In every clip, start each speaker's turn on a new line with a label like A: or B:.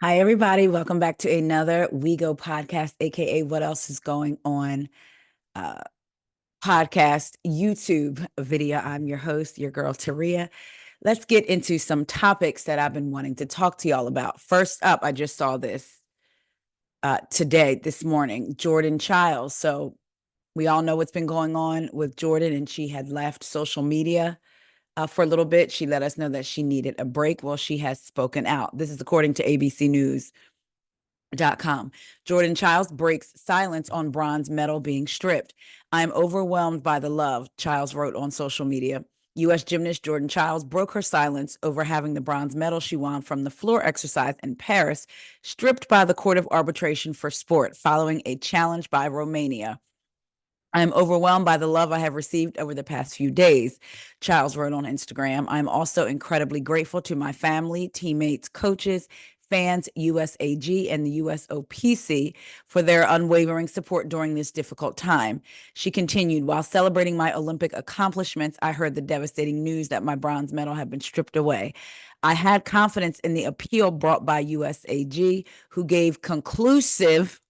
A: Hi, everybody. Welcome back to another WEIGO podcast, aka What Else is Going On uh, podcast, YouTube video. I'm your host, your girl, Taria. Let's get into some topics that I've been wanting to talk to y'all about. First up, I just saw this this morning, Jordan Chiles. So we all know what's been going on with Jordan, and she had left social media for a little bit. She let us know that she needed a break. Well, she has spoken out. This is according to ABC News. .com. Jordan Chiles breaks silence on bronze medal being stripped. I'm overwhelmed by the love, Chiles wrote on social media. U.S. gymnast Jordan Chiles broke her silence over having the bronze medal she won from the floor exercise in Paris stripped by the Court of Arbitration for Sport following a challenge by Romania. I am overwhelmed by the love I have received over the past few days, Chiles wrote on Instagram. I am also incredibly grateful to my family, teammates, coaches, fans, USAG, and the USOPC for their unwavering support during this difficult time. She continued, while celebrating my Olympic accomplishments, I heard the devastating news that my bronze medal had been stripped away. I had confidence in the appeal brought by USAG, who gave conclusive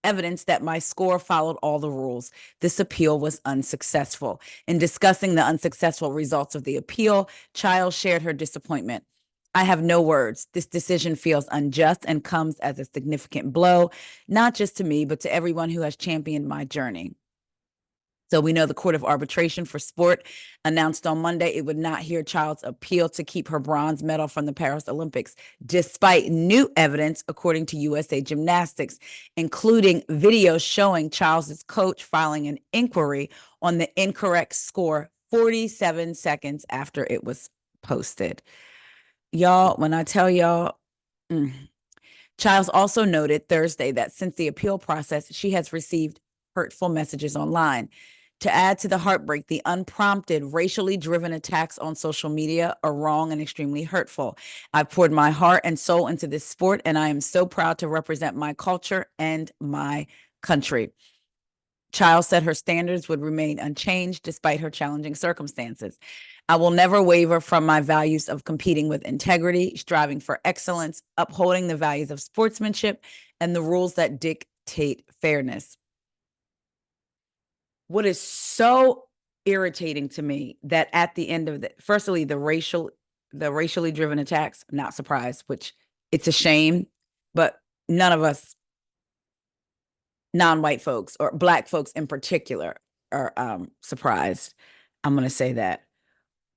A: evidence that my score followed all the rules. This appeal was unsuccessful. In discussing the unsuccessful results of the appeal, Chiles shared her disappointment. I have no words. This decision feels unjust and comes as a significant blow, not just to me, but to everyone who has championed my journey. So we know the Court of Arbitration for Sport announced on Monday it would not hear Chiles' appeal to keep her bronze medal from the Paris Olympics, despite new evidence, according to USA Gymnastics, including videos showing Chiles' coach filing an inquiry on the incorrect score 47 seconds after it was posted. Y'all, when I tell y'all, Chiles also noted Thursday that since the appeal process, she has received hurtful messages online. To add to the heartbreak, the unprompted, racially driven attacks on social media are wrong and extremely hurtful. I've poured my heart and soul into this sport, and I am so proud to represent my culture and my country. Chiles said her standards would remain unchanged despite her challenging circumstances. I will never waver from my values of competing with integrity, striving for excellence, upholding the values of sportsmanship, and the rules that dictate fairness. What is so irritating to me that at the end of firstly, the racially driven attacks, I'm not surprised, which it's a shame, but none of us non-white folks or black folks in particular are surprised. I'm going to say that.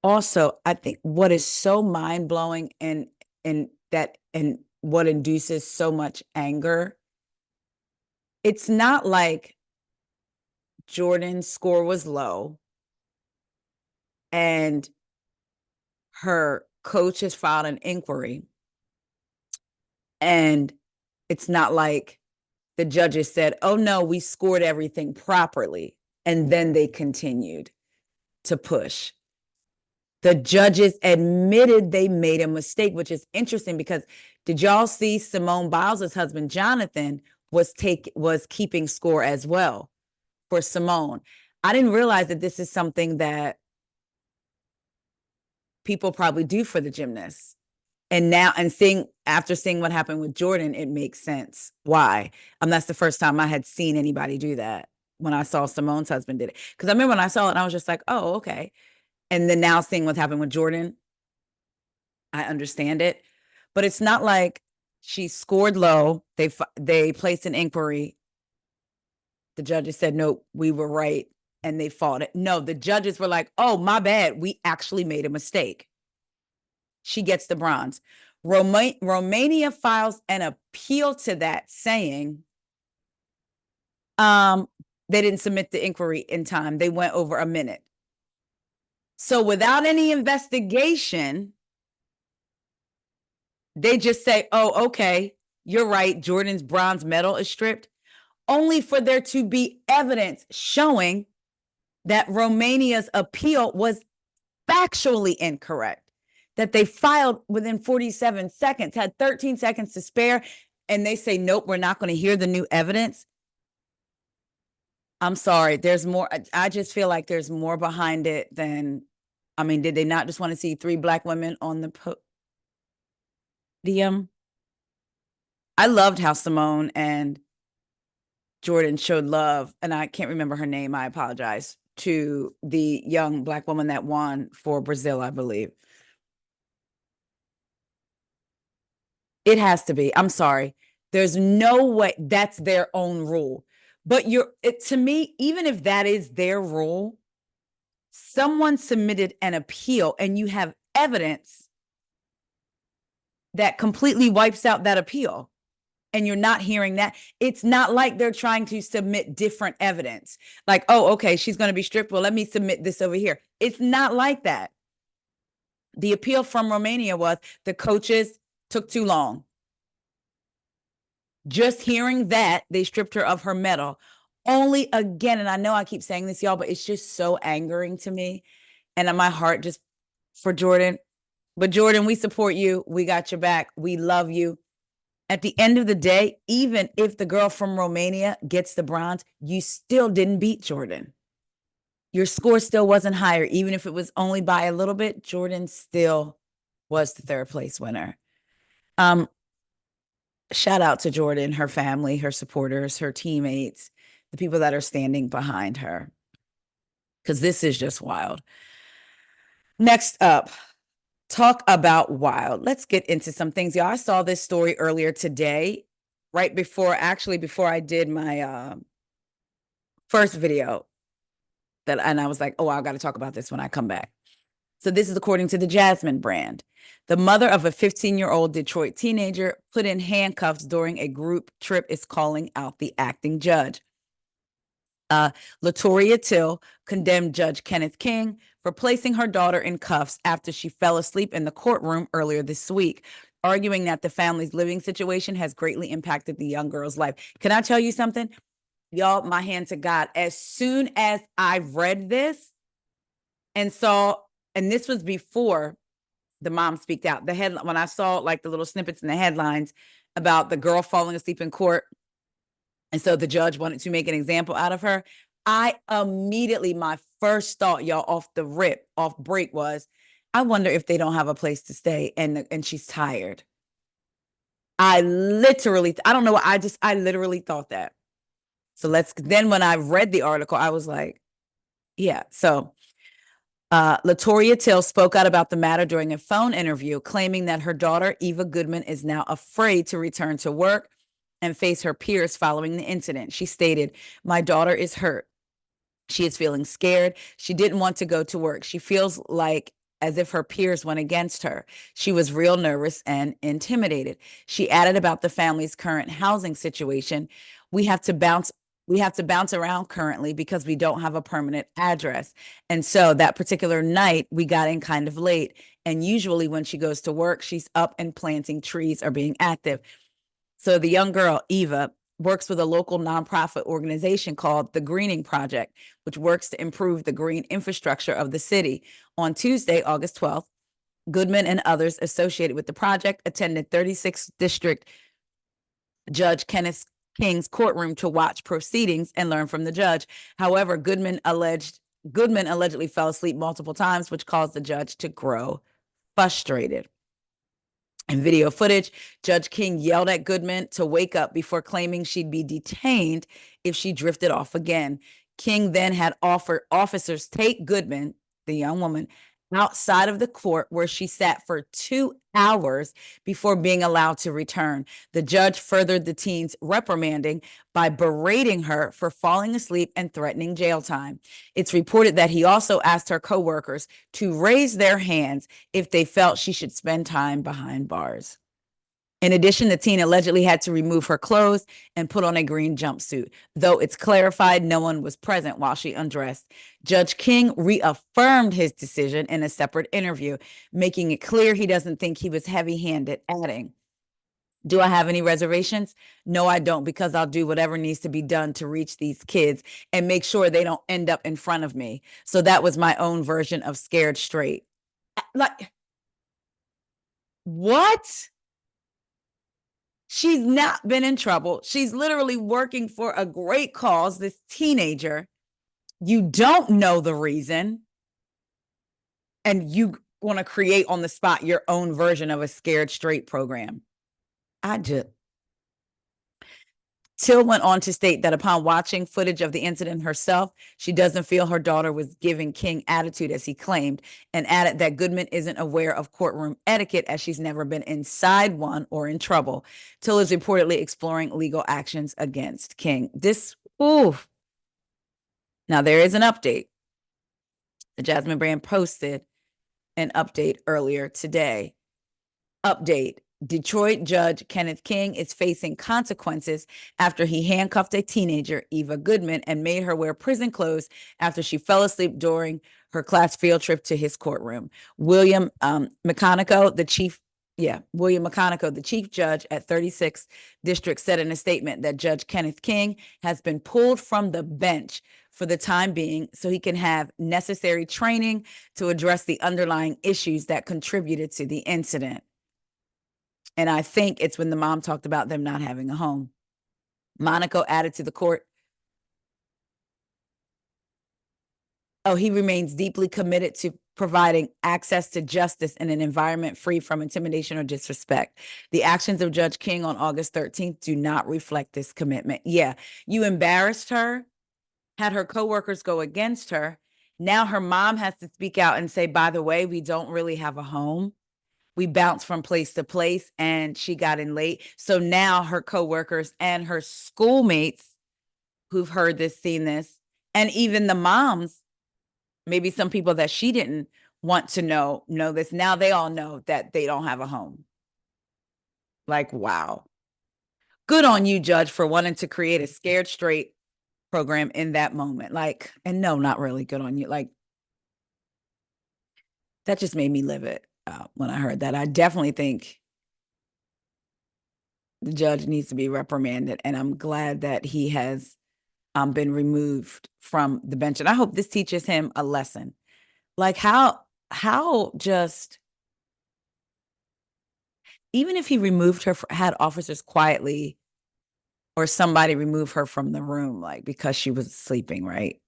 A: Also, I think what is so mind-blowing and what induces so much anger, it's not like Jordan's score was low and her coach has filed an inquiry, and it's not like the judges said, oh no, we scored everything properly, and then they continued to push. The judges admitted they made a mistake, which is interesting because did y'all see Simone Biles' husband Jonathan was keeping score as well for Simone? I didn't realize that this is something that people probably do for the gymnasts. And now, after seeing what happened with Jordan, it makes sense why. That's the first time I had seen anybody do that, when I saw Simone's husband did it. Because I remember when I saw it, and I was just like, oh, okay. And then now seeing what happened with Jordan, I understand it. But it's not like she scored low. They placed an inquiry. The judges said, no, we were right. And they fought it. No, the judges were like, oh, my bad. We actually made a mistake. She gets the bronze. Romania files an appeal to that, saying they didn't submit the inquiry in time. They went over a minute. So without any investigation, they just say, oh, okay, you're right. Jordan's bronze medal is stripped, only for there to be evidence showing that Romania's appeal was factually incorrect, that they filed within 47 seconds, had 13 seconds to spare, and they say, nope, we're not going to hear the new evidence. I'm sorry. There's more. I just feel like there's more behind it than, did they not just want to see 3 Black women on the podium? I loved how Simone and Jordan showed love, and I can't remember her name. I apologize, to the young Black woman that won for Brazil, I believe. It has to be. I'm sorry. There's no way that's their own rule. But to me, even if that is their rule, someone submitted an appeal and you have evidence that completely wipes out that appeal. And you're not hearing that. It's not like they're trying to submit different evidence. Like, oh, okay, she's going to be stripped. Well, let me submit this over here. It's not like that. The appeal from Romania was the coaches took too long. Just hearing that, they stripped her of her medal. Only again, and I know I keep saying this, y'all, but it's just so angering to me. And my heart just for Jordan. But Jordan, we support you. We got your back. We love you. At the end of the day, even if the girl from Romania gets the bronze, you still didn't beat Jordan. Your score still wasn't higher. Even if it was only by a little bit, Jordan still was the third place winner. Shout out to Jordan, her family, her supporters, her teammates, the people that are standing behind her, because this is just wild. Next up, talk about wild. Let's get into some things. Y'all, I saw this story earlier today, right before I did my first video and I was like, oh, I got to talk about this when I come back. So this is according to the Jasmine brand. The mother of a 15-year-old Detroit teenager put in handcuffs during a group trip is calling out the acting judge. Latoria Till condemned Judge Kenneth King for placing her daughter in cuffs after she fell asleep in the courtroom earlier this week, arguing that the family's living situation has greatly impacted the young girl's life. Can I tell you something? Y'all, my hand to God. As soon as I read this and saw, and this was before the mom speaked out, when I saw like the little snippets in the headlines about the girl falling asleep in court, and so the judge wanted to make an example out of her, I immediately, my first thought, y'all, off break was, I wonder if they don't have a place to stay and she's tired. I don't know. I literally thought that. So then when I read the article, I was like, yeah. So Latoria Till spoke out about the matter during a phone interview, claiming that her daughter, Eva Goodman, is now afraid to return to work and face her peers following the incident. She stated, "My daughter is hurt. She is feeling scared. She didn't want to go to work. She feels like as if her peers went against her. She was real nervous and intimidated." She added about the family's current housing situation. We have to bounce around currently because we don't have a permanent address. And so that particular night, we got in kind of late. And usually when she goes to work, she's up and planting trees or being active. So the young girl, Eva, works with a local nonprofit organization called the Greening Project, which works to improve the green infrastructure of the city. On Tuesday, August 12th, Goodman and others associated with the project attended 36th District Judge Kenneth King's courtroom to watch proceedings and learn from the judge. However, Goodman allegedly fell asleep multiple times, which caused the judge to grow frustrated. In video footage, Judge King yelled at Goodman to wake up before claiming she'd be detained if she drifted off again. King then had offered officers take Goodman, the young woman, outside of the court where she sat for 2 hours before being allowed to return. The judge furthered the teen's reprimanding by berating her for falling asleep and threatening jail time. It's reported that he also asked her coworkers to raise their hands if they felt she should spend time behind bars. In addition, the teen allegedly had to remove her clothes and put on a green jumpsuit. Though it's clarified no one was present while she undressed. Judge King reaffirmed his decision in a separate interview, making it clear he doesn't think he was heavy-handed, adding, "Do I have any reservations? No, I don't, because I'll do whatever needs to be done to reach these kids and make sure they don't end up in front of me." So that was my own version of scared straight. Like, what? She's not been in trouble. She's literally working for a great cause, this teenager. You don't know the reason. And you want to create on the spot your own version of a scared straight program. I just, Till went on to state that upon watching footage of the incident herself, she doesn't feel her daughter was giving King attitude as he claimed, and added that Goodman isn't aware of courtroom etiquette as she's never been inside one or in trouble. Till is reportedly exploring legal actions against King. Now there is an update. The Jasmine Brand posted an update earlier today. Update. Detroit judge Kenneth King is facing consequences after he handcuffed a teenager, Eva Goodman, and made her wear prison clothes after she fell asleep during her class field trip to his courtroom. William McConaughey, the chief judge at 36th District, said in a statement that Judge Kenneth King has been pulled from the bench for the time being so he can have necessary training to address the underlying issues that contributed to the incident. And I think it's when the mom talked about them not having a home. Monaco added to the court, he remains deeply committed to providing access to justice in an environment free from intimidation or disrespect. The actions of Judge King on August 13th do not reflect this commitment. Yeah, you embarrassed her, had her coworkers go against her. Now her mom has to speak out and say, by the way, we don't really have a home. We bounced from place to place and she got in late. So now her coworkers and her schoolmates who've heard this, seen this, and even the moms, maybe some people that she didn't want to know this. Now they all know that they don't have a home. Like, wow. Good on you, Judge, for wanting to create a scared straight program in that moment. Like, and no, not really good on you. Like, that just made me livid when I heard that. I definitely think the judge needs to be reprimanded, and I'm glad that he has been removed from the bench. And I hope this teaches him a lesson. Like how just, even if he removed her, had officers quietly or somebody remove her from the room, like because she was sleeping, right?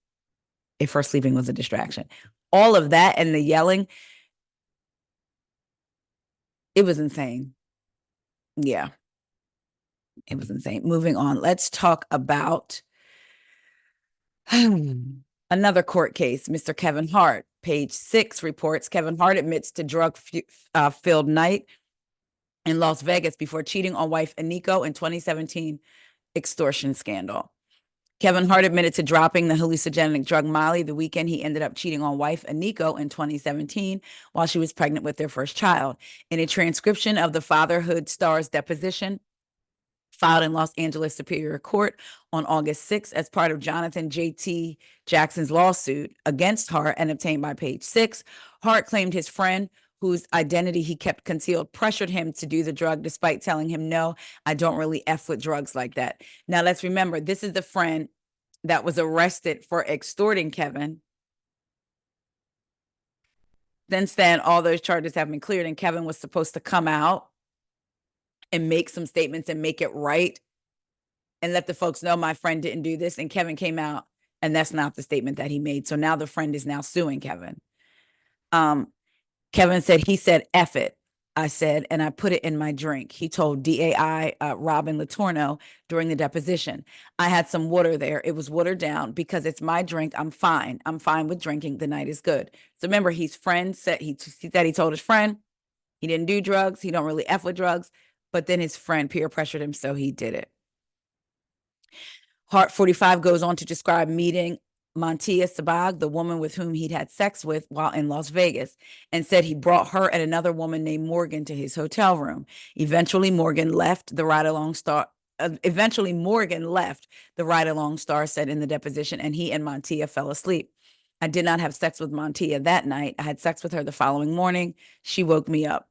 A: If her sleeping was a distraction. All of that and the yelling, it was insane. Yeah, it was insane. Moving on, let's talk about another court case. Mr. Kevin Hart, page 6 reports Kevin Hart admits to drug-filled night in Las Vegas before cheating on wife Aniko in 2017 extortion scandal. Kevin Hart admitted to dropping the hallucinogenic drug Molly the weekend he ended up cheating on wife Aniko in 2017 while she was pregnant with their first child. In a transcription of the fatherhood star's deposition, filed in Los Angeles Superior Court on August 6th as part of Jonathan J.T. Jackson's lawsuit against Hart and obtained by page 6, Hart claimed his friend, whose identity he kept concealed, pressured him to do the drug despite telling him, no, I don't really F with drugs like that. Now, let's remember, this is the friend that was arrested for extorting Kevin. Since then, all those charges have been cleared, and Kevin was supposed to come out and make some statements and make it right and let the folks know my friend didn't do this. And Kevin came out, and that's not the statement that he made. So now the friend is now suing Kevin. Kevin said, he said, F it, I said, and I put it in my drink. He told DAI Robin Latorno during the deposition. I had some water there. It was watered down because it's my drink. I'm fine. I'm fine with drinking. The night is good. So remember, his friend said he told his friend he didn't do drugs. He don't really F with drugs. But then his friend peer pressured him, so he did it. Hart 45 goes on to describe meeting Mantia Sabag, the woman with whom he'd had sex with while in Las Vegas, and said he brought her and another woman named Morgan to his hotel room. Eventually, Morgan left, the ride-along star said in the deposition, and he and Mantia fell asleep. I did not have sex with Mantia that night. I had sex with her the following morning. She woke me up.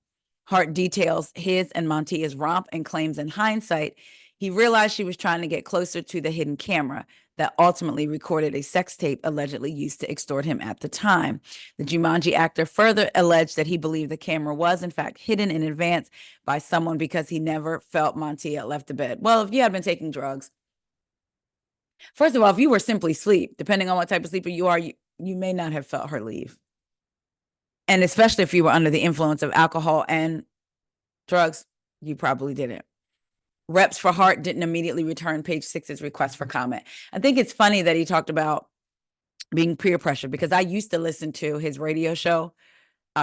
A: Hart details his and Mantia's romp and claims in hindsight, he realized she was trying to get closer to the hidden camera that ultimately recorded a sex tape allegedly used to extort him at the time. The Jumanji actor further alleged that he believed the camera was, in fact, hidden in advance by someone because he never felt Mantia left the bed. Well, if you had been taking drugs, first of all, if you were simply asleep, depending on what type of sleeper you are, you may not have felt her leave. And especially if you were under the influence of alcohol and drugs, you probably didn't. Reps for Hart didn't immediately return Page Six's request for comment. I think it's funny that he talked about being peer pressure, because I used to listen to his radio show,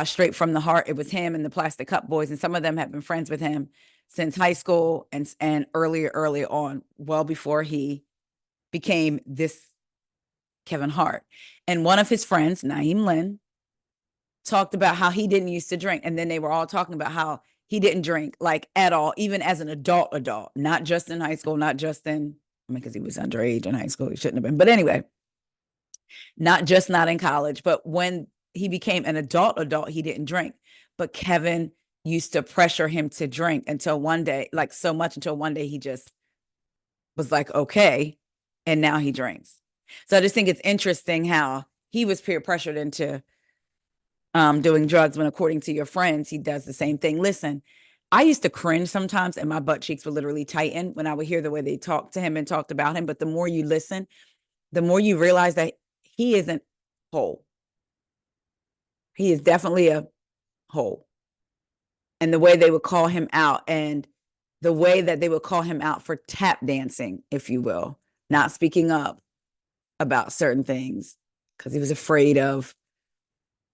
A: Straight from the Heart. It was him and the Plastic Cup Boys, and some of them have been friends with him since high school and early on, well before he became this Kevin Hart. And one of his friends, Naeem Lynn, talked about how he didn't used to drink. And then they were all talking about how he didn't drink like at all, even as an adult, not just in high school, not just in, I mean, because he was underage in high school, he shouldn't have been. But anyway, not in college, but when he became an adult, he didn't drink. But Kevin used to pressure him to drink until one day, like so much until one day he just was like, okay. And now he drinks. So I just think it's interesting how he was peer pressured into doing drugs when, according to your friends, he does the same thing. Listen, I used to cringe sometimes and my butt cheeks would literally tighten when I would hear the way they talked to him and talked about him. But the more you listen, the more you realize that he isn't whole. He is definitely a whole. And the way they would call him out, and the way that they would call him out for tap dancing, if you will, not speaking up about certain things because he was afraid of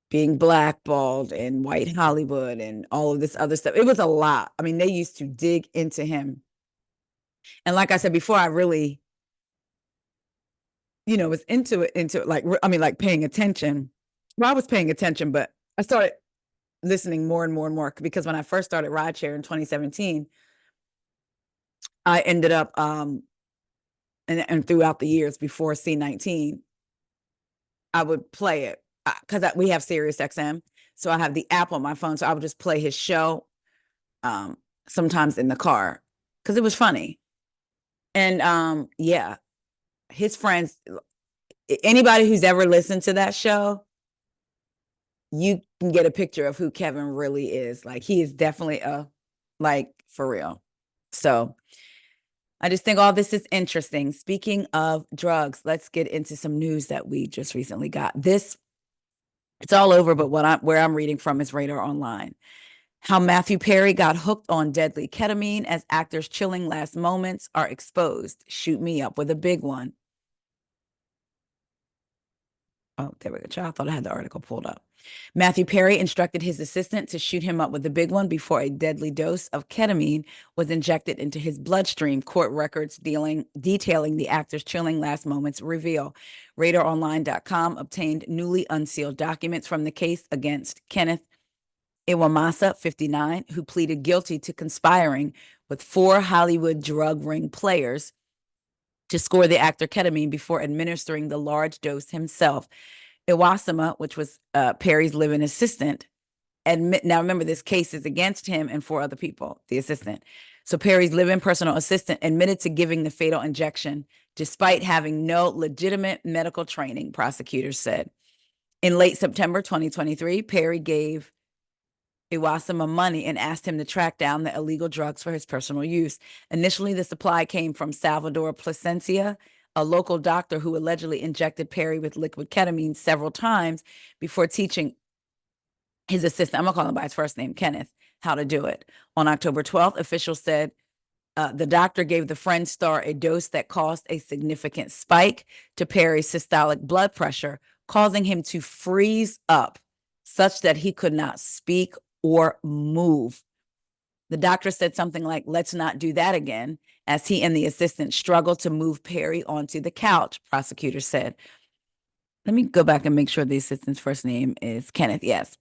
A: being blackballed in white Hollywood and all of this other stuff. It was a lot. I mean, they used to dig into him. And like I said before, I really, was into it, like paying attention. Well, I was paying attention, but I started listening more and more and more, because when I first started rideshare in 2017, I ended up, and throughout the years before C19, I would play it because we have Sirius XM. So I have the app on my phone. So I would just play his show sometimes in the car because it was funny. And yeah, his friends, anybody who's ever listened to that show, you can get a picture of who Kevin really is. Like, he is definitely for real. So I just think all this is interesting. Speaking of drugs, let's get into some news that we just recently got. It's all over, but where I'm reading from is Radar Online. How Matthew Perry got hooked on deadly ketamine as actors' chilling last moments are exposed. Shoot me up with a big one. Oh, there we go. I thought I had the article pulled up. Matthew Perry instructed his assistant to shoot him up with the big one before a deadly dose of ketamine was injected into his bloodstream. Court records detailing the actor's chilling last moments reveal. RadarOnline.com obtained newly unsealed documents from the case against Kenneth Iwamasa, 59, who pleaded guilty to conspiring with 4 Hollywood drug ring players to score the actor ketamine before administering the large dose himself. Iwasama, which was Perry's live-in assistant, now remember, this case is against him and 4 other people, the assistant. So Perry's live-in personal assistant admitted to giving the fatal injection despite having no legitimate medical training, prosecutors said. In late September 2023, Perry gave Iwasama money and asked him to track down the illegal drugs for his personal use. Initially, the supply came from Salvador Plasencia, a local doctor who allegedly injected Perry with liquid ketamine several times before teaching his assistant, I'm going to call him by his first name, Kenneth, how to do it. On October 12th, officials said the doctor gave the Friend Star a dose that caused a significant spike to Perry's systolic blood pressure, causing him to freeze up such that he could not speak or move. The doctor said something like, "Let's not do that again," as he and the assistant struggled to move Perry onto the couch, prosecutors said. Let me go back and make sure the assistant's first name is Kenneth. Yes.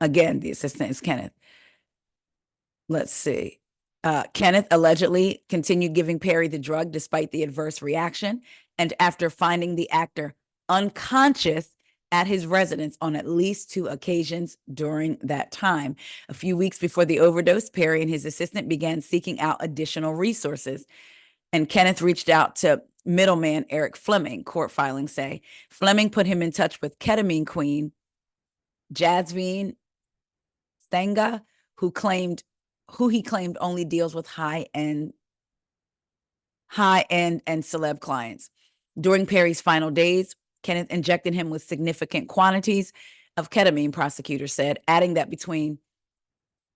A: Again, the assistant is Kenneth. Let's see. Kenneth allegedly continued giving Perry the drug despite the adverse reaction, and after finding the actor unconscious at his residence on at least 2 occasions during that time. A few weeks before the overdose, Perry and his assistant began seeking out additional resources, and Kenneth reached out to middleman Eric Fleming, court filings say. Fleming put him in touch with ketamine queen Jasmine Stanga, who he claimed only deals with high-end and celeb clients. During Perry's final days, Kenneth injected him with significant quantities of ketamine, prosecutors said, adding that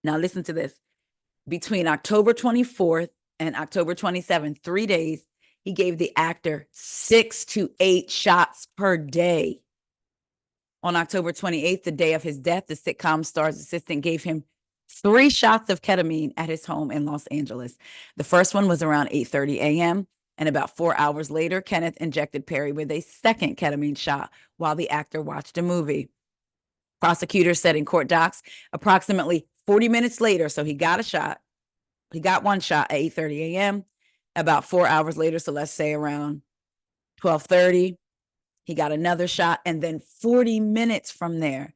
A: now listen to this, Between October 24th and October 27th, 3 days, he gave the actor 6 to 8 shots per day. On October 28th, the day of his death, the sitcom star's assistant gave him 3 shots of ketamine at his home in Los Angeles. The first one was around 8:30 a.m., and about 4 hours later, Kenneth injected Perry with a second ketamine shot while the actor watched a movie. Prosecutors said in court docs, approximately 40 minutes later, so he got a shot. He got one shot at 8:30 a.m. About 4 hours later, so let's say around 12:30, he got another shot. And then 40 minutes from there,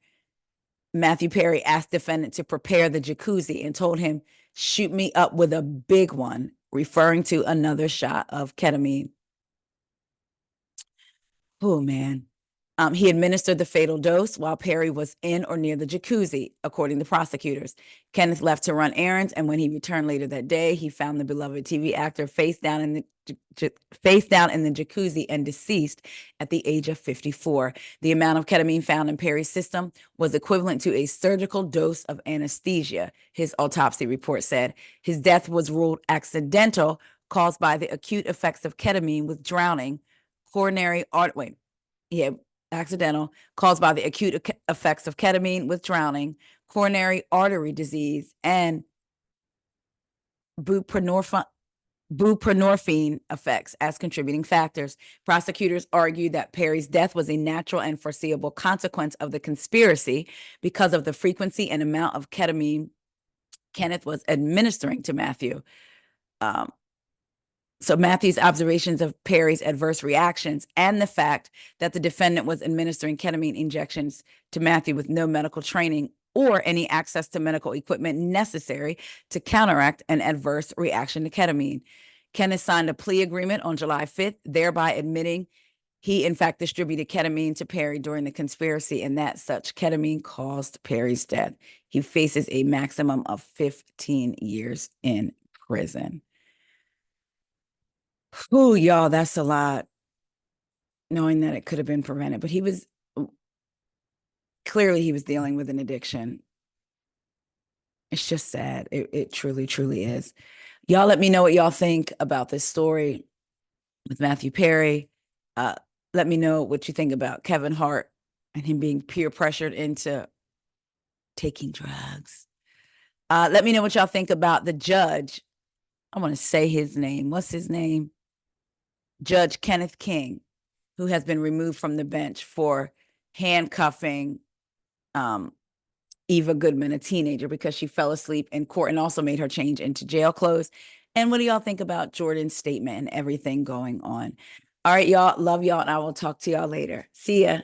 A: Matthew Perry asked defendant to prepare the jacuzzi and told him, shoot me up with a big one, referring to another shot of ketamine. Oh, man. He administered the fatal dose while Perry was in or near the jacuzzi, according to prosecutors. Kenneth left to run errands, and when he returned later that day, he found the beloved TV actor face down in the jacuzzi and deceased at the age of 54. The amount of ketamine found in Perry's system was equivalent to a surgical dose of anesthesia, his autopsy report said. His death was ruled accidental, caused by the acute effects of ketamine with drowning, accidental, caused by the acute effects of ketamine with drowning, coronary artery disease, and buprenorphine effects as contributing factors. Prosecutors argued that Perry's death was a natural and foreseeable consequence of the conspiracy because of the frequency and amount of ketamine Kenneth was administering to Matthew. So Matthew's observations of Perry's adverse reactions and the fact that the defendant was administering ketamine injections to Matthew with no medical training or any access to medical equipment necessary to counteract an adverse reaction to ketamine. Kenneth signed a plea agreement on July 5th, thereby admitting he, in fact, distributed ketamine to Perry during the conspiracy, and that such ketamine caused Perry's death. He faces a maximum of 15 years in prison. Oh, y'all, that's a lot, knowing that it could have been prevented. But he was dealing with an addiction. It's just sad. It truly, truly is. Y'all let me know what y'all think about this story with Matthew Perry. Let me know what you think about Kevin Hart and him being peer pressured into taking drugs. Let me know what y'all think about the judge. I want to say his name. What's his name? Judge Kenneth King, who has been removed from the bench for handcuffing Eva Goodman, a teenager, because she fell asleep in court and also made her change into jail clothes. And what do y'all think about Jordan's statement and everything going on? All right, y'all. Love y'all, and I will talk to y'all later. See ya.